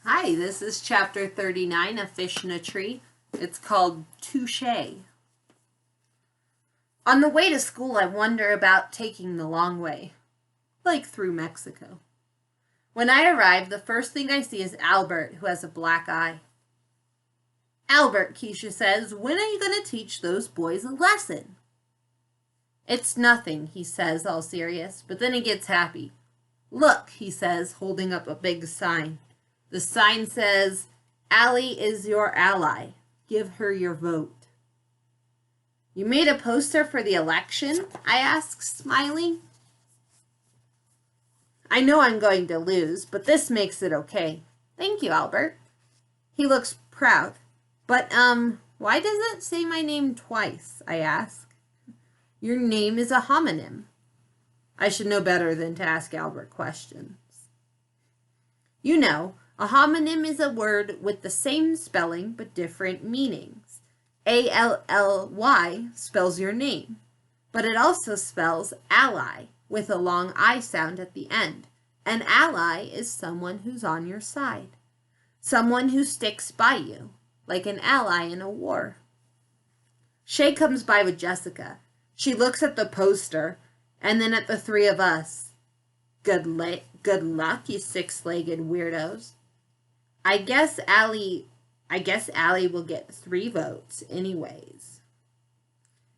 Hi, this is chapter 39, A Fish in a Tree. It's called To-Shay. On the way to school, I wonder about taking the long way, like through Mexico. When I arrive, the first thing I see is Albert, who has a black eye. Albert, Keisha says, when are you going to teach those boys a lesson? It's nothing, he says, all serious, but then he gets happy. Look, he says, holding up a big sign. The sign says, Allie is your ally. Give her your vote. You made a poster for the election? I ask, smiling. I know I'm going to lose, but this makes it okay. Thank you, Albert. He looks proud. But, why does it say my name twice? I ask. Your name is a homonym. I should know better than to ask Albert questions. You know, a homonym is a word with the same spelling but different meanings. A-L-L-Y spells your name, but it also spells ally with a long I sound at the end. An ally is someone who's on your side, someone who sticks by you, like an ally in a war. Shay comes by with Jessica. She looks at the poster and then at the three of us. Good luck, you six-legged weirdos. I guess Allie will get 3 votes anyways.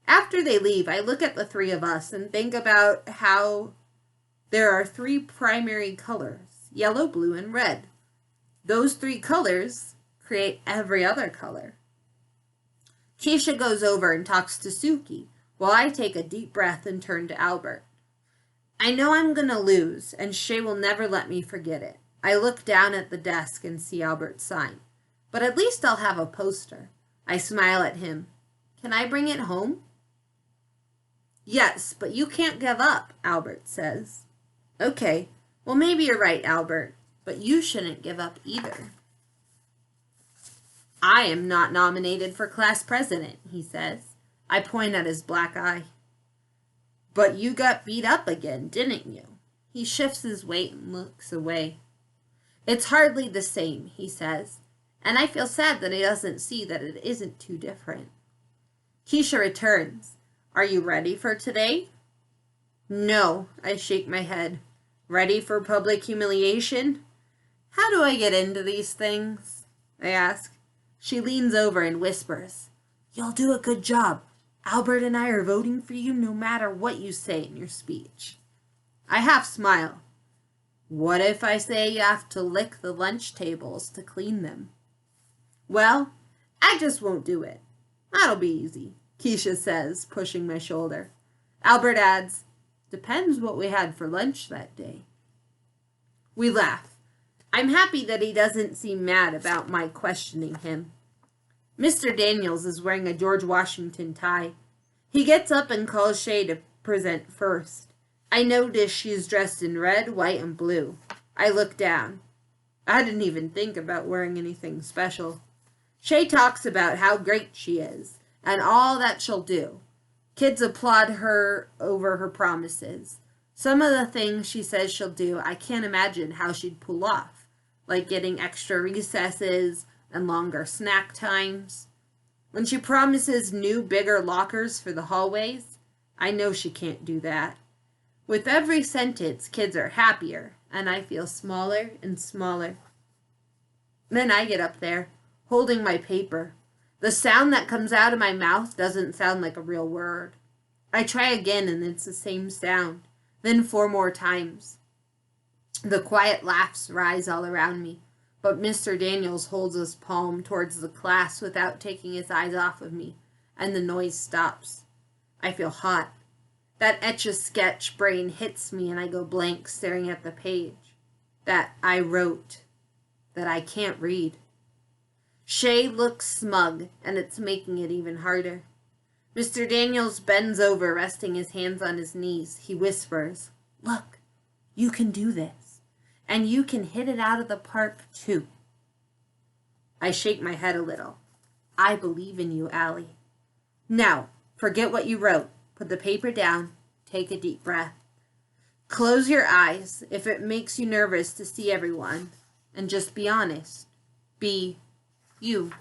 After they leave, I look at the three of us and think about how there are 3 primary colors, yellow, blue, and red. Those 3 colors create every other color. Keisha goes over and talks to Suki, while I take a deep breath and turn to Albert. I know I'm going to lose, and Shay will never let me forget it. I look down at the desk and see Albert's sign. But at least I'll have a poster. I smile at him. Can I bring it home? Yes, but you can't give up, Albert says. Okay, well maybe you're right, Albert, but you shouldn't give up either. I am not nominated for class president, he says. I point at his black eye. But you got beat up again, didn't you? He shifts his weight and looks away. It's hardly the same, he says, and I feel sad that he doesn't see that it isn't too different. Keisha returns. Are you ready for today? No, I shake my head. Ready for public humiliation? How do I get into these things? I ask. She leans over and whispers, You'll do a good job. Albert and I are voting for you no matter what you say in your speech. I half smile. What if I say you have to lick the lunch tables to clean them? Well, I just won't do it. That'll be easy, Keisha says, pushing my shoulder. Albert adds, Depends what we had for lunch that day. We laugh. I'm happy that he doesn't seem mad about my questioning him. Mr. Daniels is wearing a George Washington tie. He gets up and calls Shay to present first. I notice she's dressed in red, white, and blue. I look down. I didn't even think about wearing anything special. Shay talks about how great she is and all that she'll do. Kids applaud her over her promises. Some of the things she says she'll do, I can't imagine how she'd pull off, like getting extra recesses and longer snack times. When she promises new, bigger lockers for the hallways, I know she can't do that. With every sentence, kids are happier, and I feel smaller and smaller. Then I get up there, holding my paper. The sound that comes out of my mouth doesn't sound like a real word. I try again, and it's the same sound. Then 4 more times. The quiet laughs rise all around me, but Mr. Daniels holds his palm towards the class without taking his eyes off of me, and the noise stops. I feel hot. That Etch-a-Sketch brain hits me and I go blank staring at the page. That I wrote. That I can't read. Shay looks smug and it's making it even harder. Mr. Daniels bends over, resting his hands on his knees. He whispers, Look, you can do this. And you can hit it out of the park too. I shake my head a little. I believe in you, Allie. Now, forget what you wrote. Put the paper down, take a deep breath. Close your eyes if it makes you nervous to see everyone. and just be honest. Be you.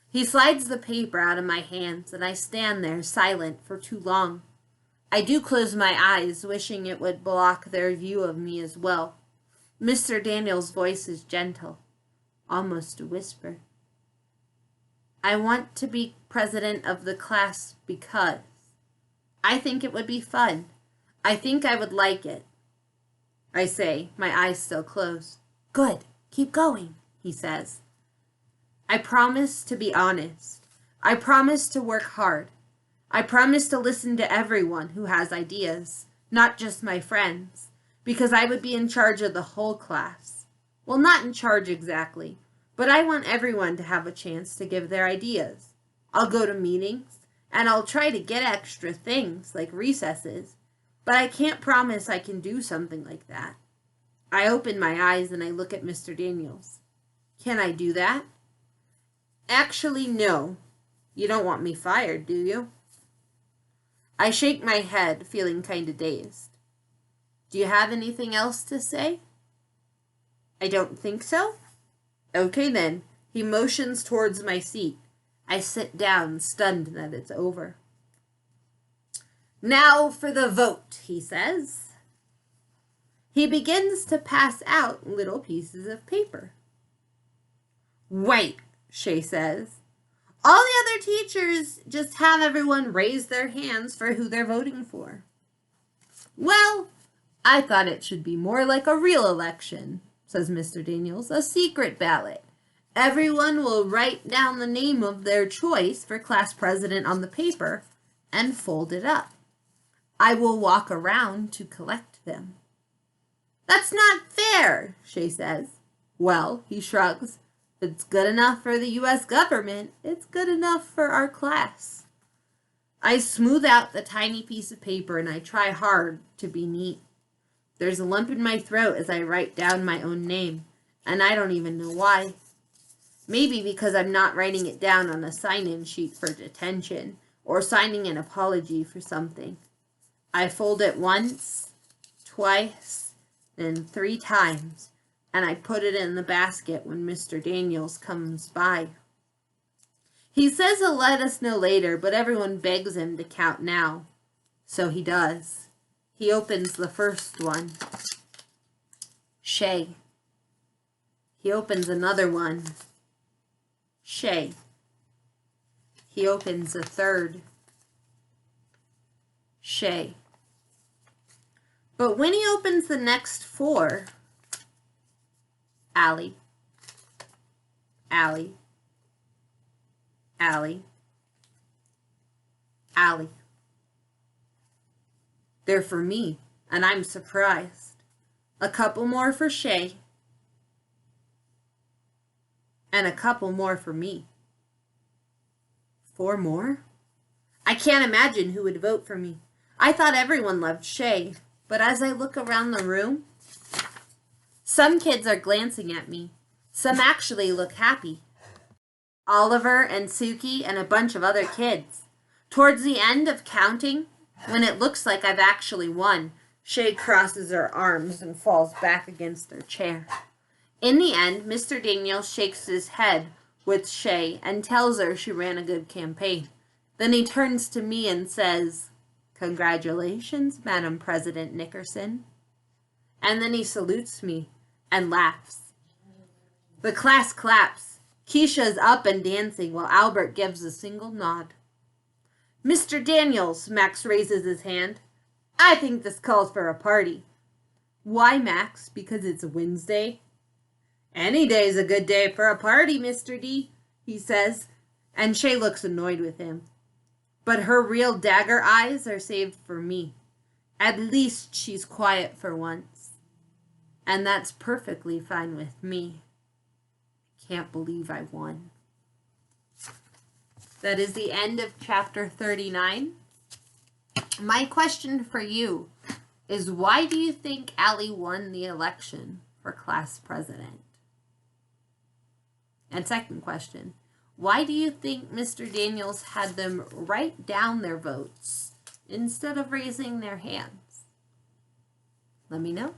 He slides the paper out of my hands, and I stand there silent for too long. I do close my eyes, wishing it would block their view of me as well. Mr. Daniels' voice is gentle, almost a whisper. I want to be president of the class because I think it would be fun. I think I would like it. I say, my eyes still closed. Good, keep going, he says. I promise to be honest. I promise to work hard. I promise to listen to everyone who has ideas, not just my friends, because I would be in charge of the whole class. Well, not in charge exactly, but I want everyone to have a chance to give their ideas. I'll go to meetings, and I'll try to get extra things like recesses, but I can't promise I can do something like that. I open my eyes and I look at Mr. Daniels. Can I do that? Actually, no. You don't want me fired, do you? I shake my head, feeling kind of dazed. Do you have anything else to say? I don't think so. Okay then. He motions towards my seat. I sit down, stunned that it's over. Now for the vote, he says. He begins to pass out little pieces of paper. Wait, Shay says. All the other teachers just have everyone raise their hands for who they're voting for. Well, I thought it should be more like a real election, says Mr. Daniels, a secret ballot. Everyone will write down the name of their choice for class president on the paper and fold it up. I will walk around to collect them. That's not fair, Shay says. Well, he shrugs. If it's good enough for the U.S. government, it's good enough for our class. I smooth out the tiny piece of paper and I try hard to be neat. There's a lump in my throat as I write down my own name, and I don't even know why. Maybe because I'm not writing it down on a sign-in sheet for detention or signing an apology for something. I fold it once, twice, then 3 times, and I put it in the basket when Mr. Daniels comes by. He says he'll let us know later, but everyone begs him to count now. So he does. He opens the first one. Shay. He opens another one. Shay. He opens a third. Shay. But when he opens the next 4, Allie. Allie. Allie. Allie. They're for me, and I'm surprised. A couple more for Shay. And a couple more for me. 4 more? I can't imagine who would vote for me. I thought everyone loved Shay, but as I look around the room, some kids are glancing at me. Some actually look happy. Oliver and Suki and a bunch of other kids. Towards the end of counting, when it looks like I've actually won, Shay crosses her arms and falls back against her chair. In the end, Mr. Daniels shakes his head with Shay and tells her she ran a good campaign. Then he turns to me and says, "Congratulations, Madam President Nickerson." And then he salutes me and laughs. The class claps. Keisha's up and dancing while Albert gives a single nod. Mr. Daniels, Max raises his hand. I think this calls for a party. Why, Max? Because it's Wednesday? Any day's a good day for a party, Mr. D, he says, and Shay looks annoyed with him. But her real dagger eyes are saved for me. At least she's quiet for once. And that's perfectly fine with me. Can't believe I won. That is the end of chapter 39. My question for you is, why do you think Allie won the election for class president? And second question, why do you think Mr. Daniels had them write down their votes instead of raising their hands? Let me know.